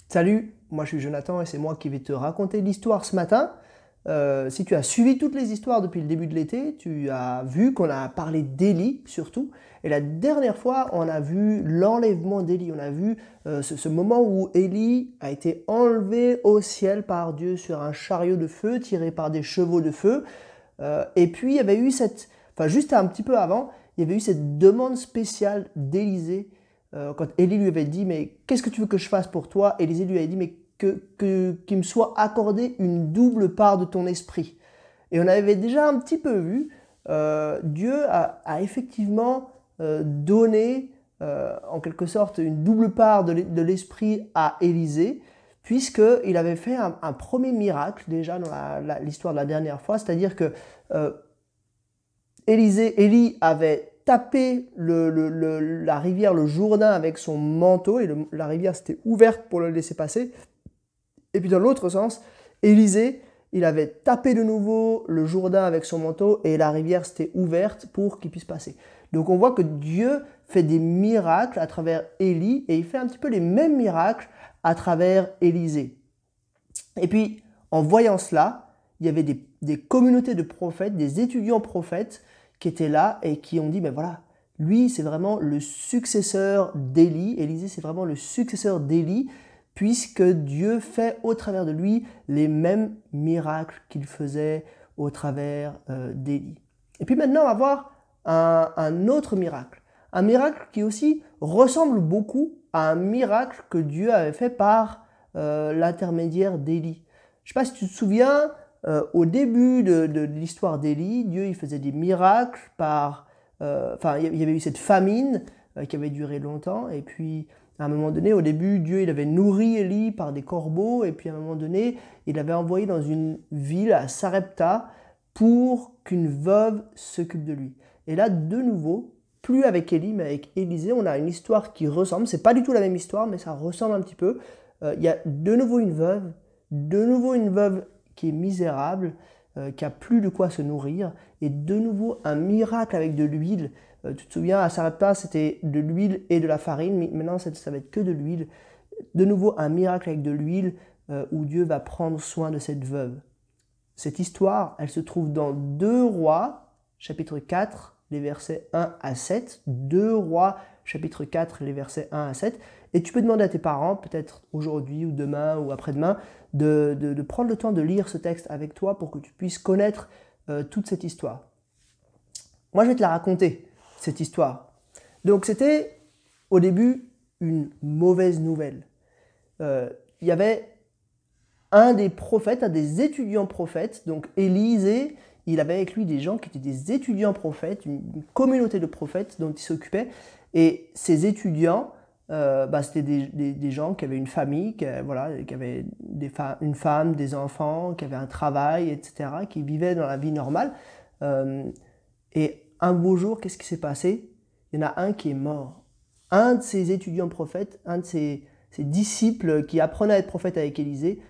Salut, moi je suis Jonathan et c'est moi qui vais te raconter l'histoire ce matin. Si tu as suivi toutes les histoires depuis le début de l'été, tu as vu qu'on a parlé d'Élie surtout. Et la dernière fois, on a vu l'enlèvement d'Élie. On a vu ce moment où Élie a été enlevé au ciel par Dieu sur un chariot de feu tiré par des chevaux de feu. Et puis il y avait eu juste un petit peu avant, il y avait eu cette demande spéciale d'Élisée quand Élie lui avait dit, mais qu'est-ce que tu veux que je fasse pour toi? Élisée lui avait dit, mais qu'il me soit accordé une double part de ton esprit. Et on avait déjà un petit peu vu, Dieu a effectivement donné en quelque sorte une double part de l'esprit à Élisée, puisqu'il avait fait un premier miracle déjà dans l'histoire de la dernière fois, c'est-à-dire que euh, Élie avait tapé la rivière, le Jourdain avec son manteau, et la rivière s'était ouverte pour le laisser passer. Et puis dans l'autre sens, Élisée, il avait tapé de nouveau le Jourdain avec son manteau, et la rivière s'était ouverte pour qu'il puisse passer. Donc on voit que Dieu fait des miracles à travers Élie, et il fait un petit peu les mêmes miracles à travers Élisée. Et puis, en voyant cela, il y avait des communautés de prophètes, des étudiants prophètes qui étaient là et qui ont dit, ben voilà, lui c'est vraiment le successeur d'Élie, Élisée c'est vraiment le successeur d'Élie, puisque Dieu fait au travers de lui les mêmes miracles qu'il faisait au travers d'Élie. Et puis maintenant on va voir un autre miracle, un miracle qui aussi ressemble beaucoup à un miracle que Dieu avait fait par l'intermédiaire d'Élie. Je ne sais pas si tu te souviens, au début de l'histoire d'Élie, Dieu il faisait des miracles il y avait eu cette famine qui avait duré longtemps, et puis à un moment donné, au début, Dieu il avait nourri Élie par des corbeaux, et puis à un moment donné, il avait envoyé dans une ville à Sarepta pour qu'une veuve s'occupe de lui. Et là, de nouveau, plus avec Élie, mais avec Élisée, on a une histoire qui ressemble. C'est pas du tout la même histoire, mais ça ressemble un petit peu. Il y a de nouveau une veuve qui est misérable, qui a plus de quoi se nourrir, et de nouveau un miracle avec de l'huile. Tu te souviens, à Sarepta, c'était de l'huile et de la farine, mais maintenant ça va être que de l'huile. De nouveau un miracle avec de l'huile où Dieu va prendre soin de cette veuve. Cette histoire, elle se trouve dans 2 Rois, chapitre 4, les versets 1 à 7. 2 Rois, chapitre 4, les versets 1 à 7. Et tu peux demander à tes parents, peut-être aujourd'hui ou demain ou après-demain, de prendre le temps de lire ce texte avec toi pour que tu puisses connaître toute cette histoire. Moi, je vais te la raconter, cette histoire. Donc, c'était au début une mauvaise nouvelle. Il y avait un des prophètes, un des étudiants prophètes, donc Élisée, il avait avec lui des gens qui étaient des étudiants prophètes, une communauté de prophètes dont il s'occupait. Et ces étudiants, c'était des gens qui avaient une famille, qui avaient une femme, des enfants, qui avaient un travail, etc., qui vivaient dans la vie normale. Et un beau jour, qu'est-ce qui s'est passé? Il y en a un qui est mort. Un de ces étudiants prophètes, un de ces disciples qui apprenaient à être prophète avec Élisée,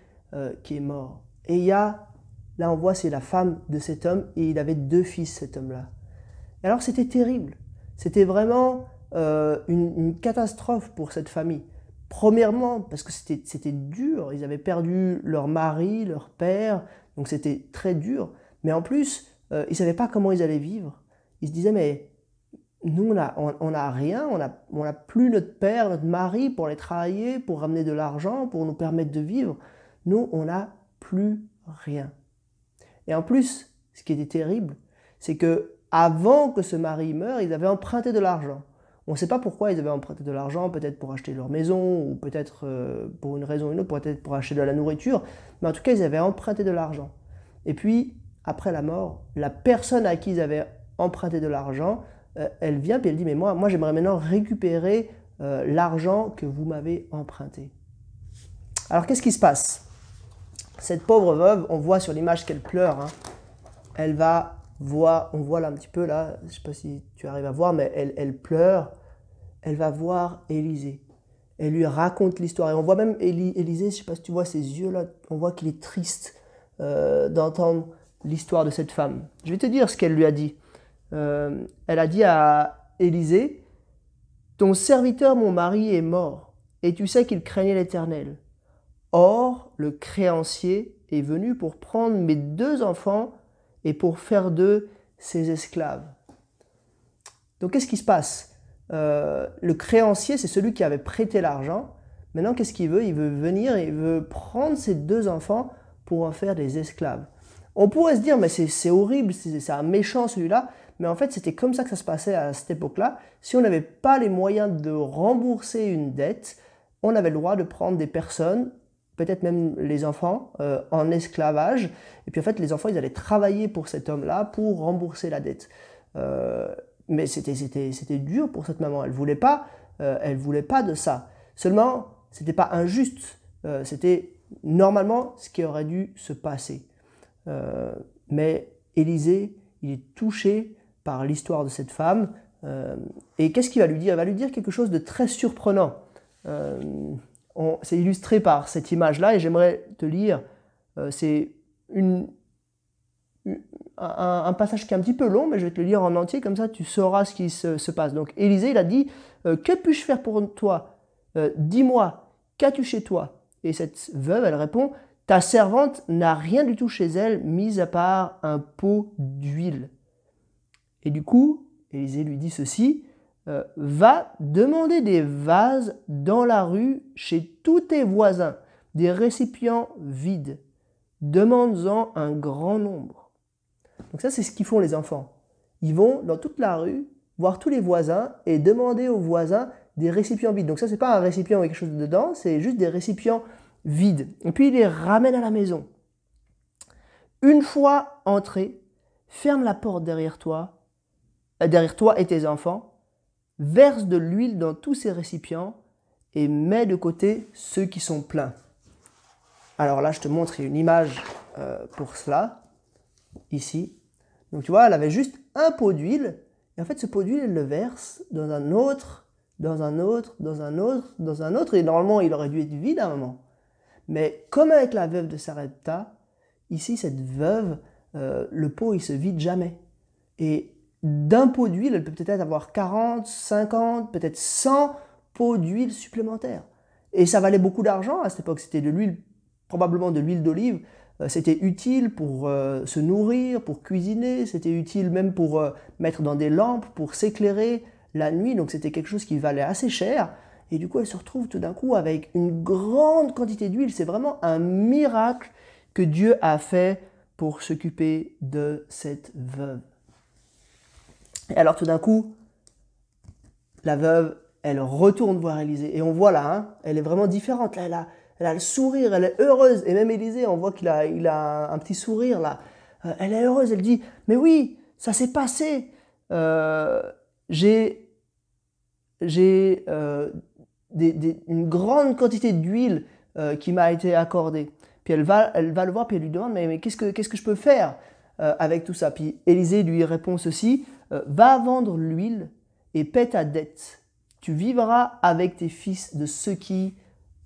qui est mort. Et là on voit, c'est la femme de cet homme, et il avait 2 fils, cet homme-là. Et alors c'était terrible. C'était vraiment une catastrophe pour cette famille. Premièrement, parce que c'était dur, ils avaient perdu leur mari, leur père, donc c'était très dur. Mais en plus, ils ne savaient pas comment ils allaient vivre. Ils se disaient, mais nous, on a rien, on n'a plus notre père, notre mari pour aller travailler, pour ramener de l'argent, pour nous permettre de vivre. Nous, on n'a plus rien. Et en plus, ce qui était terrible, c'est que avant que ce mari meure, ils avaient emprunté de l'argent. On ne sait pas pourquoi ils avaient emprunté de l'argent, peut-être pour acheter leur maison, ou peut-être pour une raison ou une autre, peut-être pour acheter de la nourriture, mais en tout cas, ils avaient emprunté de l'argent. Et puis, après la mort, la personne à qui ils avaient emprunté de l'argent, elle vient et elle dit, mais moi j'aimerais maintenant récupérer l'argent que vous m'avez emprunté. Alors qu'est-ce qui se passe? Cette pauvre veuve, on voit sur l'image qu'elle pleure, hein. Elle va voir, on voit là un petit peu là, je ne sais pas si tu arrives à voir, mais elle pleure, elle va voir Élisée. Elle lui raconte l'histoire. Et on voit même Élisée, je ne sais pas si tu vois ses yeux là, on voit qu'il est triste d'entendre l'histoire de cette femme. Je vais te dire ce qu'elle lui a dit. Elle a dit à Élisée, « Ton serviteur, mon mari, est mort, et tu sais qu'il craignait l'Éternel. Or, le créancier est venu pour prendre mes 2 enfants et pour faire d'eux ses esclaves. » Donc, qu'est-ce qui se passe? Le créancier, c'est celui qui avait prêté l'argent. Maintenant, qu'est-ce qu'il veut? Il veut venir et il veut prendre ses 2 enfants pour en faire des esclaves. On pourrait se dire, mais c'est horrible, c'est un méchant celui-là. Mais en fait, c'était comme ça que ça se passait à cette époque-là. Si on n'avait pas les moyens de rembourser une dette, on avait le droit de prendre des personnes, peut-être même les enfants, en esclavage. Et puis en fait, les enfants, ils allaient travailler pour cet homme-là pour rembourser la dette. Mais c'était dur pour cette maman. Elle voulait pas de ça. Seulement, c'était pas injuste. C'était normalement ce qui aurait dû se passer. Mais Élisée, il est touché par l'histoire de cette femme. Et qu'est-ce qu'il va lui dire? Il va lui dire quelque chose de très surprenant. C'est illustré par cette image-là et j'aimerais te lire. C'est un passage qui est un petit peu long, mais je vais te le lire en entier, comme ça tu sauras ce qui se passe. Donc Élisée, il a dit, que puis-je faire pour toi? Dis-moi, qu'as-tu chez toi? Et cette veuve, elle répond, ta servante n'a rien du tout chez elle, mis à part un pot d'huile. Et du coup, Élisée lui dit ceci, va demander des vases dans la rue chez tous tes voisins, des récipients vides. Demande-en un grand nombre. Donc ça, c'est ce qu'ils font les enfants. Ils vont dans toute la rue, voir tous les voisins et demander aux voisins des récipients vides. Donc ça, c'est pas un récipient avec quelque chose dedans, c'est juste des récipients vides. Et puis, ils les ramènent à la maison. Une fois entré, ferme la porte derrière toi et tes enfants, verse de l'huile dans tous ces récipients et mets de côté ceux qui sont pleins. Alors là, je te montre une image pour cela, ici. Donc tu vois, elle avait juste un pot d'huile, et en fait ce pot d'huile, elle le verse dans un autre, dans un autre, dans un autre, dans un autre, et normalement il aurait dû être vide à un moment. Mais comme avec la veuve de Sarepta, ici cette veuve, le pot il se vide jamais. Et d'un pot d'huile, elle peut peut-être avoir 40, 50, peut-être 100 pots d'huile supplémentaires. Et ça valait beaucoup d'argent à cette époque, c'était de l'huile, probablement de l'huile d'olive. C'était utile pour se nourrir, pour cuisiner, c'était utile même pour mettre dans des lampes, pour s'éclairer la nuit, donc c'était quelque chose qui valait assez cher. Et du coup, elle se retrouve tout d'un coup avec une grande quantité d'huile. C'est vraiment un miracle que Dieu a fait pour s'occuper de cette veuve. Et alors tout d'un coup, la veuve, elle retourne voir Élisée. Et on voit là, hein, elle est vraiment différente. Là, elle a le sourire, elle est heureuse. Et même Élisée, on voit qu'il a un petit sourire là. Elle est heureuse, elle dit, mais oui, ça s'est passé. J'ai une grande quantité d'huile qui m'a été accordée. Puis elle va le voir, puis elle lui demande, mais qu'est-ce que je peux faire avec tout ça? Puis Élisée lui répond ceci, va vendre l'huile et paie ta dette. Tu vivras avec tes fils de ce qui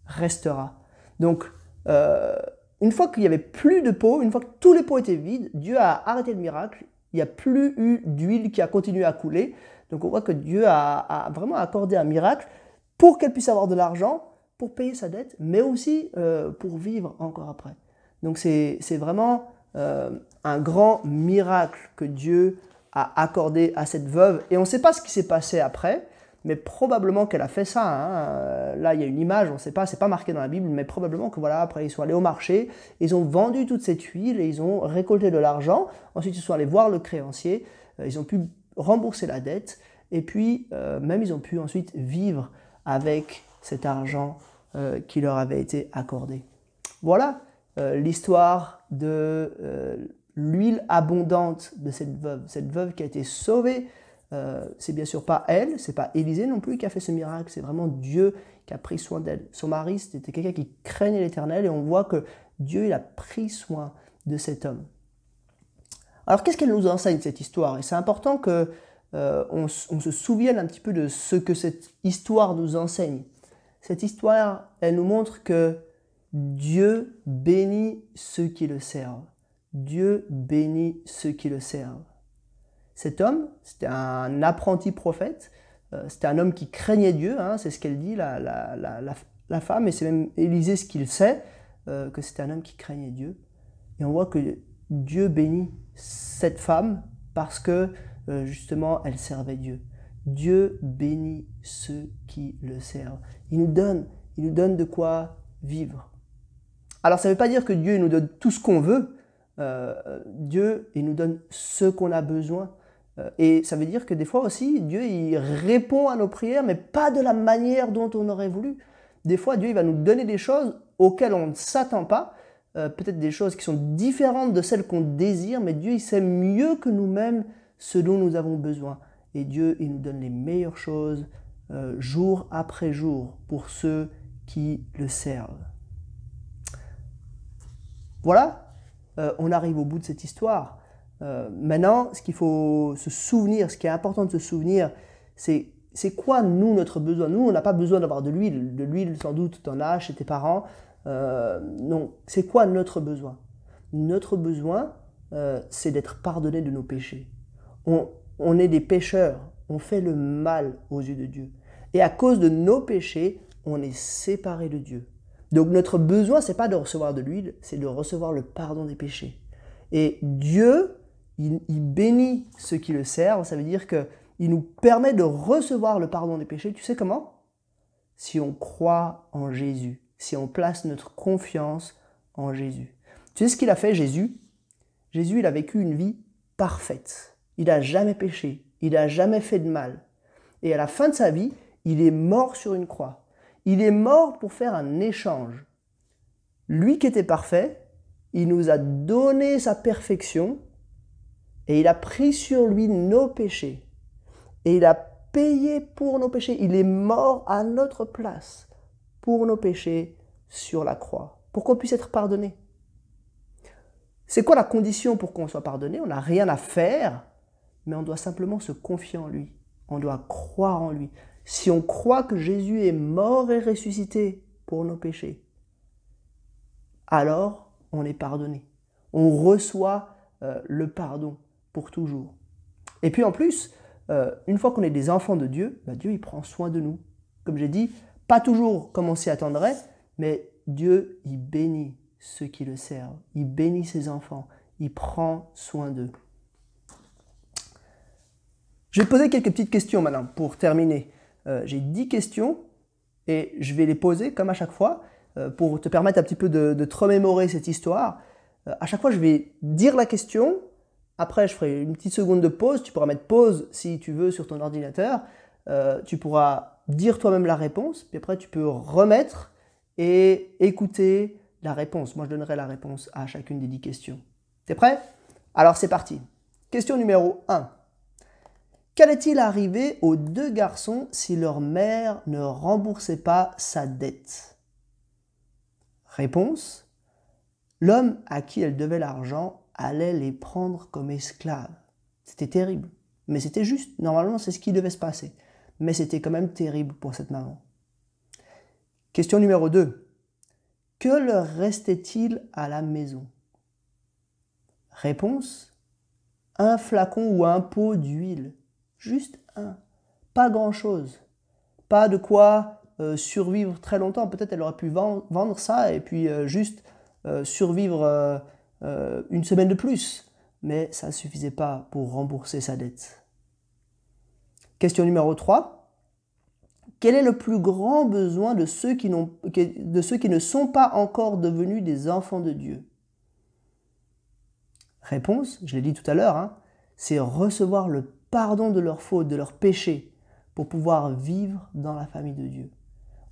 restera. Donc, une fois qu'il n'y avait plus de pots, une fois que tous les pots étaient vides, Dieu a arrêté le miracle. Il n'y a plus eu d'huile qui a continué à couler. Donc on voit que Dieu a vraiment accordé un miracle pour qu'elle puisse avoir de l'argent, pour payer sa dette, mais aussi pour vivre encore après. Donc c'est vraiment un grand miracle que Dieu a accordé à cette veuve. Et on ne sait pas ce qui s'est passé après, mais probablement qu'elle a fait ça. Hein. Là, il y a une image, on ne sait pas, c'est pas marqué dans la Bible, mais probablement que voilà, après ils sont allés au marché, ils ont vendu toute cette huile et ils ont récolté de l'argent. Ensuite, ils sont allés voir le créancier, ils ont pu rembourser la dette, et puis même ils ont pu ensuite vivre avec cet argent qui leur avait été accordé. Voilà l'histoire de l'huile abondante de cette veuve qui a été sauvée. C'est bien sûr pas elle, c'est pas Élisée non plus qui a fait ce miracle, c'est vraiment Dieu qui a pris soin d'elle. Son mari, c'était quelqu'un qui craignait l'Éternel, et on voit que Dieu, il a pris soin de cet homme. Alors qu'est-ce qu'elle nous enseigne, cette histoire? Et c'est important que on se souvienne un petit peu de ce que cette histoire nous enseigne. Cette histoire, elle nous montre que Dieu bénit ceux qui le servent. Dieu bénit ceux qui le servent. Cet homme, c'était un apprenti prophète, c'était un homme qui craignait Dieu, hein, c'est ce qu'elle dit, la femme, et c'est même Élisée ce qu'il sait, que c'était un homme qui craignait Dieu. Et on voit que Dieu bénit cette femme parce que justement elle servait Dieu. Dieu bénit ceux qui le servent. Il nous donne de quoi vivre. Alors ça ne veut pas dire que Dieu nous donne tout ce qu'on veut. Dieu, il nous donne ce qu'on a besoin. Et ça veut dire que des fois aussi, Dieu, il répond à nos prières, mais pas de la manière dont on aurait voulu. Des fois, Dieu, il va nous donner des choses auxquelles on ne s'attend pas, peut-être des choses qui sont différentes de celles qu'on désire, mais Dieu, il sait mieux que nous-mêmes ce dont nous avons besoin. Et Dieu, il nous donne les meilleures choses jour après jour pour ceux qui le servent. Voilà, on arrive au bout de cette histoire. Maintenant, ce qu'il faut se souvenir, ce qui est important de se souvenir, c'est quoi, nous, notre besoin. Nous, on n'a pas besoin d'avoir de l'huile. De l'huile, sans doute, tu en as chez tes parents. Non, c'est quoi notre besoin? Notre besoin, c'est d'être pardonné de nos péchés. On est des pécheurs, on fait le mal aux yeux de Dieu. Et à cause de nos péchés, on est séparé de Dieu. Donc notre besoin, ce n'est pas de recevoir de l'huile, c'est de recevoir le pardon des péchés. Et Dieu, il bénit ceux qui le servent, ça veut dire qu'il nous permet de recevoir le pardon des péchés. Tu sais comment? Si on croit en Jésus, si on place notre confiance en Jésus. Tu sais ce qu'il a fait, Jésus? Jésus, il a vécu une vie parfaite. Il n'a jamais péché, il n'a jamais fait de mal. Et à la fin de sa vie, il est mort sur une croix. Il est mort pour faire un échange. Lui qui était parfait, il nous a donné sa perfection et il a pris sur lui nos péchés. Et il a payé pour nos péchés. Il est mort à notre place pour nos péchés sur la croix, pour qu'on puisse être pardonné. C'est quoi la condition pour qu'on soit pardonné? On n'a rien à faire, mais on doit simplement se confier en lui. On doit croire en lui. Si on croit que Jésus est mort et ressuscité pour nos péchés, alors on est pardonné. On reçoit le pardon pour toujours. Et puis en plus, une fois qu'on est des enfants de Dieu, Dieu il prend soin de nous. Comme j'ai dit, pas toujours comme on s'y attendrait, mais Dieu il bénit ceux qui le servent. Il bénit ses enfants. Il prend soin d'eux. Je vais te poser quelques petites questions maintenant pour terminer. J'ai 10 questions et je vais les poser comme à chaque fois pour te permettre un petit peu de te remémorer cette histoire. À chaque fois, je vais dire la question. Après, je ferai une petite seconde de pause. Tu pourras mettre pause si tu veux sur ton ordinateur. Tu pourras dire toi-même la réponse. Puis après, tu peux remettre et écouter la réponse. Moi, je donnerai la réponse à chacune des 10 questions. T'es prêt? Alors, c'est parti. Question numéro 1. Qu'allait-il arriver aux deux garçons si leur mère ne remboursait pas sa dette? Réponse. L'homme à qui elle devait l'argent allait les prendre comme esclaves. C'était terrible, mais c'était juste. Normalement, c'est ce qui devait se passer. Mais c'était quand même terrible pour cette maman. Question numéro 2. Que leur restait-il à la maison? Réponse. Un flacon ou un pot d'huile. Juste un. Pas grand-chose. Pas de quoi survivre très longtemps. Peut-être elle aurait pu vendre ça et puis juste survivre une semaine de plus. Mais ça ne suffisait pas pour rembourser sa dette. Question numéro 3. Quel est le plus grand besoin de ceux qui ne sont pas encore devenus des enfants de Dieu? Réponse, je l'ai dit tout à l'heure, c'est recevoir le pardon de leurs fautes, de leurs péchés, pour pouvoir vivre dans la famille de Dieu.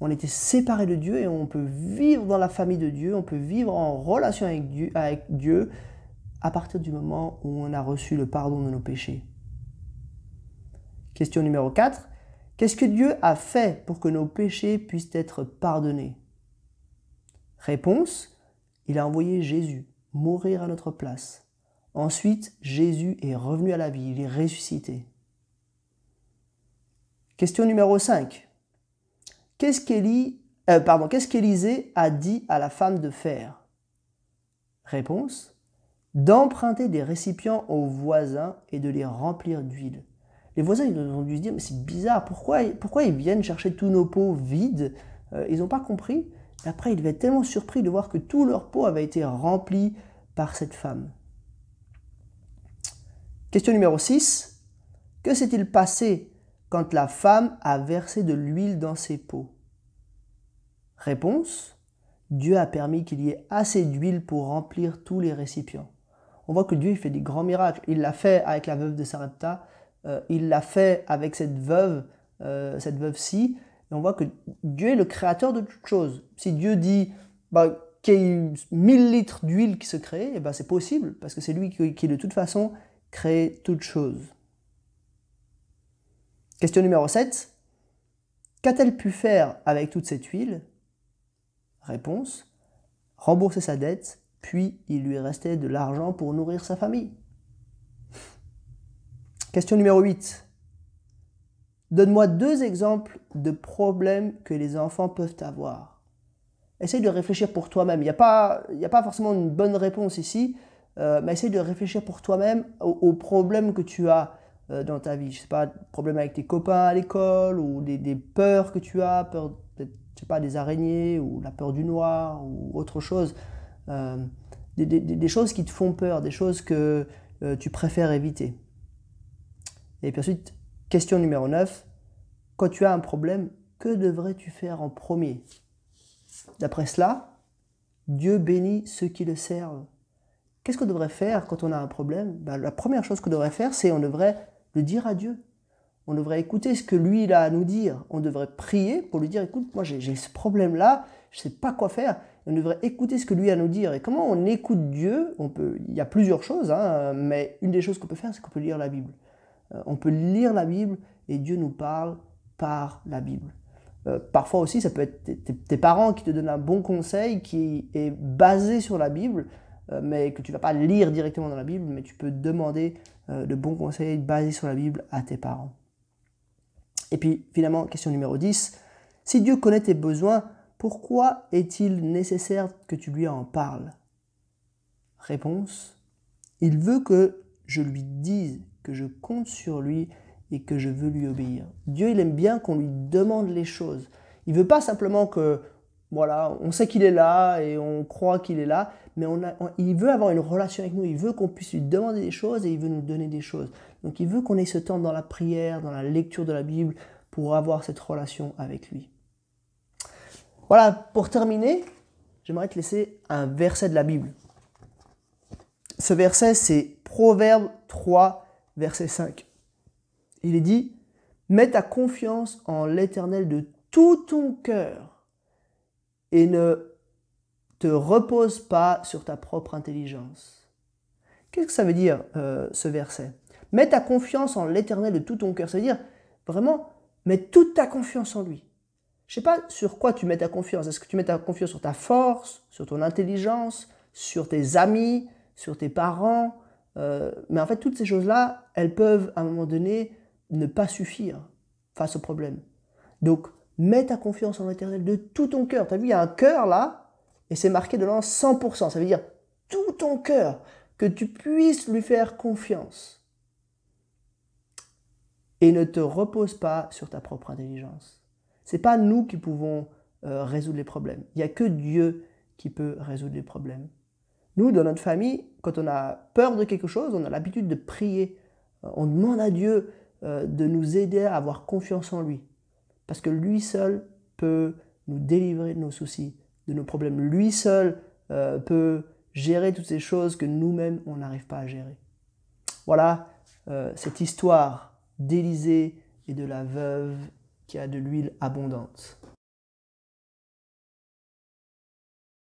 On était séparés de Dieu et on peut vivre dans la famille de Dieu, on peut vivre en relation avec Dieu à partir du moment où on a reçu le pardon de nos péchés. Question numéro 4. Qu'est-ce que Dieu a fait pour que nos péchés puissent être pardonnés? Réponse, il a envoyé Jésus mourir à notre place. Ensuite, Jésus est revenu à la vie, il est ressuscité. Question numéro 5. Qu'est-ce qu'Élisée a dit à la femme de faire? Réponse. D'emprunter des récipients aux voisins et de les remplir d'huile. Les voisins ils ont dû se dire, mais c'est bizarre, pourquoi ils viennent chercher tous nos pots vides Ils n'ont pas compris. Et après, ils devaient être tellement surpris de voir que tout leur pot avait été rempli par cette femme. Question numéro 6. Que s'est-il passé quand la femme a versé de l'huile dans ses pots? Réponse. Dieu a permis qu'il y ait assez d'huile pour remplir tous les récipients. On voit que Dieu il fait des grands miracles. Il l'a fait avec la veuve de Sarepta, il l'a fait avec cette veuve-ci. Et on voit que Dieu est le créateur de toutes choses. Si Dieu dit qu'il y ait 1000 litres d'huile qui se créent, eh c'est possible, parce que c'est lui qui de toute façon crée toutes choses. Question numéro 7. Qu'a-t-elle pu faire avec toute cette huile? Réponse. Rembourser sa dette, puis il lui restait de l'argent pour nourrir sa famille. Question numéro 8. Donne-moi 2 exemples de problèmes que les enfants peuvent avoir. Essaye de réfléchir pour toi-même. Il n'y a pas forcément une bonne réponse ici, mais essaye de réfléchir pour toi-même aux problèmes que tu as dans ta vie. Je ne sais pas, problèmes avec tes copains à l'école, ou des peurs que tu as, peur peut-être, je sais pas, des araignées, ou la peur du noir, ou autre chose. Des choses qui te font peur, des choses que tu préfères éviter. Et puis ensuite, question numéro 9. Quand tu as un problème, que devrais-tu faire en premier? D'après cela, Dieu bénit ceux qui le servent. Qu'est-ce qu'on devrait faire quand on a un problème? La première chose qu'on devrait faire, c'est on devrait le dire à Dieu. On devrait écouter ce que lui il a à nous dire. On devrait prier pour lui dire, écoute, moi j'ai ce problème-là, je ne sais pas quoi faire. On devrait écouter ce que lui a à nous dire. Et comment on écoute Dieu? Il y a plusieurs choses, mais une des choses qu'on peut faire, c'est qu'on peut lire la Bible. On peut lire la Bible et Dieu nous parle par la Bible. Parfois aussi, ça peut être tes parents qui te donnent un bon conseil qui est basé sur la Bible, mais que tu ne vas pas lire directement dans la Bible, mais tu peux demander de bons conseils basés sur la Bible à tes parents. Et puis finalement, question numéro 10. Si Dieu connaît tes besoins, pourquoi est-il nécessaire que tu lui en parles? Réponse. Il veut que je lui dise que je compte sur lui et que je veux lui obéir. Dieu, il aime bien qu'on lui demande les choses. Il ne veut pas simplement que, voilà, on sait qu'il est là et on croit qu'il est là, mais il veut avoir une relation avec nous. Il veut qu'on puisse lui demander des choses et il veut nous donner des choses. Donc il veut qu'on ait ce temps dans la prière, dans la lecture de la Bible, pour avoir cette relation avec lui. Voilà, pour terminer, j'aimerais te laisser un verset de la Bible. Ce verset, c'est Proverbe 3, verset 5. Il est dit, « Mets ta confiance en l'Éternel de tout ton cœur et ne te repose pas sur ta propre intelligence. » Qu'est-ce que ça veut dire, ce verset? Mets ta confiance en l'Éternel de tout ton cœur. Ça veut dire, vraiment, mets toute ta confiance en lui. Je ne sais pas sur quoi tu mets ta confiance. Est-ce que tu mets ta confiance sur ta force, sur ton intelligence, sur tes amis, sur tes parents? Mais en fait, toutes ces choses-là, elles peuvent, à un moment donné, ne pas suffire face au problème. Donc, mets ta confiance en l'Éternel de tout ton cœur. Tu as vu, il y a un cœur là, et c'est marqué dedans 100%. Ça veut dire tout ton cœur, que tu puisses lui faire confiance. Et ne te repose pas sur ta propre intelligence. Ce n'est pas nous qui pouvons résoudre les problèmes. Il n'y a que Dieu qui peut résoudre les problèmes. Nous, dans notre famille, quand on a peur de quelque chose, on a l'habitude de prier. On demande à Dieu de nous aider à avoir confiance en lui. Parce que lui seul peut nous délivrer de nos soucis, de nos problèmes. Lui seul peut gérer toutes ces choses que nous-mêmes, on n'arrive pas à gérer. Voilà cette histoire d'Élisée et de la veuve qui a de l'huile abondante.